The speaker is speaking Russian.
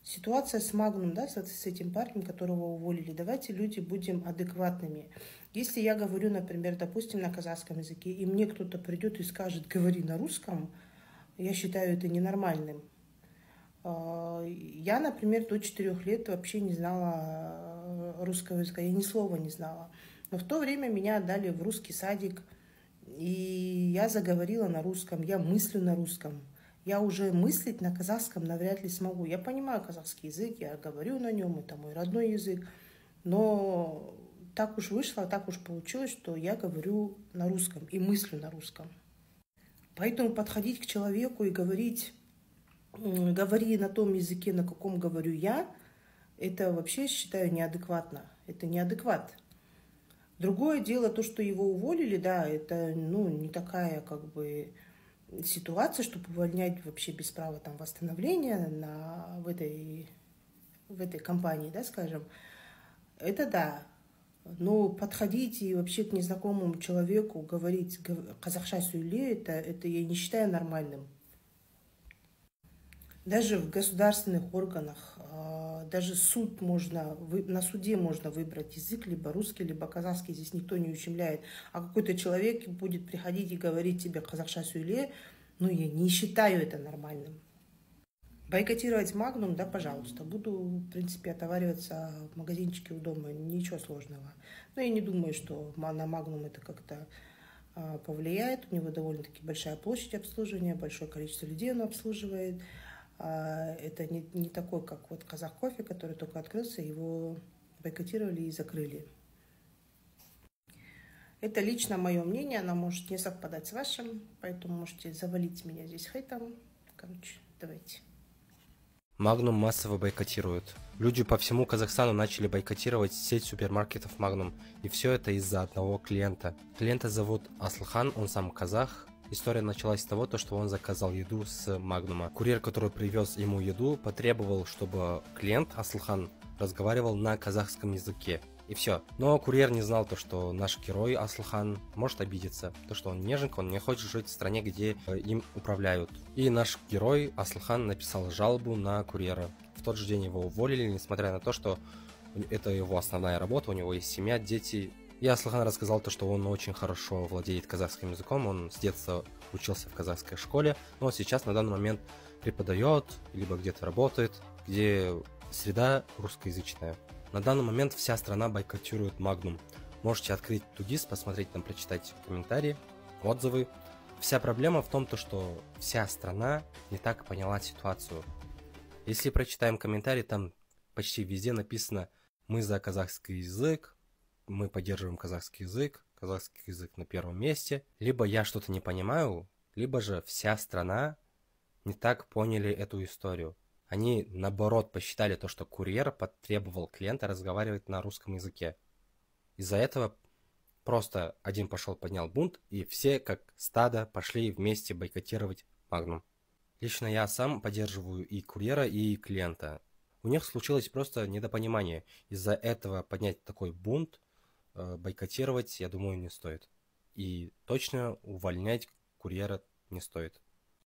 Ситуация с Магнум, да, с этим парнем, которого уволили. Давайте, люди, будем адекватными. Если я говорю, например, допустим, на казахском языке, и мне кто-то придет и скажет, говори на русском, я считаю это ненормальным. Я, например, до 4 лет вообще не знала русского языка, я ни слова не знала. Но в то время меня отдали в русский садик, и я заговорила на русском, я мыслю на русском. Я уже мыслить на казахском навряд ли смогу. Я понимаю казахский язык, я говорю на нем, это мой родной язык. Но так уж вышло, так уж получилось, что я говорю на русском и мыслю на русском. Поэтому подходить к человеку и говорить, говори на том языке, на каком говорю я, это вообще считаю неадекватно. Это неадекват. Другое дело, то, что его уволили, да, это, не такая, ситуация, чтобы увольнять вообще без права там восстановления в этой компании, да, скажем. Это да. Но подходить и вообще к незнакомому человеку говорить казахша сөйле, это я не считаю нормальным. Даже в государственных органах, даже на суде можно выбрать язык, либо русский, либо казахский, здесь никто не ущемляет. А какой-то человек будет приходить и говорить тебе казахша сөйле, я не считаю это нормальным. Бойкотировать Магнум, да, пожалуйста. Буду, в принципе, отовариваться в магазинчике у дома, ничего сложного. Но я не думаю, что на Магнум это как-то повлияет. У него довольно-таки большая площадь обслуживания, большое количество людей он обслуживает. Это не такой, как вот Казах Кофе, который только открылся, его бойкотировали и закрыли. Это лично мое мнение, оно может не совпадать с вашим, поэтому можете завалить меня здесь хейтом. Короче, давайте. Магнум массово бойкотируют. Люди по всему Казахстану начали бойкотировать сеть супермаркетов Магнум. И все это из-за одного клиента. Клиента зовут Аслхан, он сам казах. История началась с того, что он заказал еду с Магнума. Курьер, который привез ему еду, потребовал, чтобы клиент Аслхан разговаривал на казахском языке. И все. Но курьер не знал что наш герой Аслхан может обидеться. Что он неженка, он не хочет жить в стране, где им управляют. И наш герой Аслхан написал жалобу на курьера. В тот же день его уволили, несмотря на то, что это его основная работа, у него есть семья, дети. И Аслхан рассказал что он очень хорошо владеет казахским языком, он с детства учился в казахской школе, но сейчас на данный момент преподает, либо где-то работает, где среда русскоязычная. На данный момент вся страна бойкотирует Магнум. Можете открыть Тудис, посмотреть, там прочитать комментарии, отзывы. Вся проблема в том, что вся страна не так поняла ситуацию. Если прочитаем комментарии, там почти везде написано «Мы за казахский язык», «Мы поддерживаем казахский язык на первом месте». Либо я что-то не понимаю, либо же вся страна не так поняли эту историю. Они, наоборот, посчитали что курьер потребовал клиента разговаривать на русском языке. Из-за этого просто один пошел, поднял бунт, и все, как стадо, пошли вместе бойкотировать Магнум. Лично я сам поддерживаю и курьера, и клиента. У них случилось просто недопонимание. Из-за этого поднять такой бунт, бойкотировать, я думаю, не стоит. И точно увольнять курьера не стоит.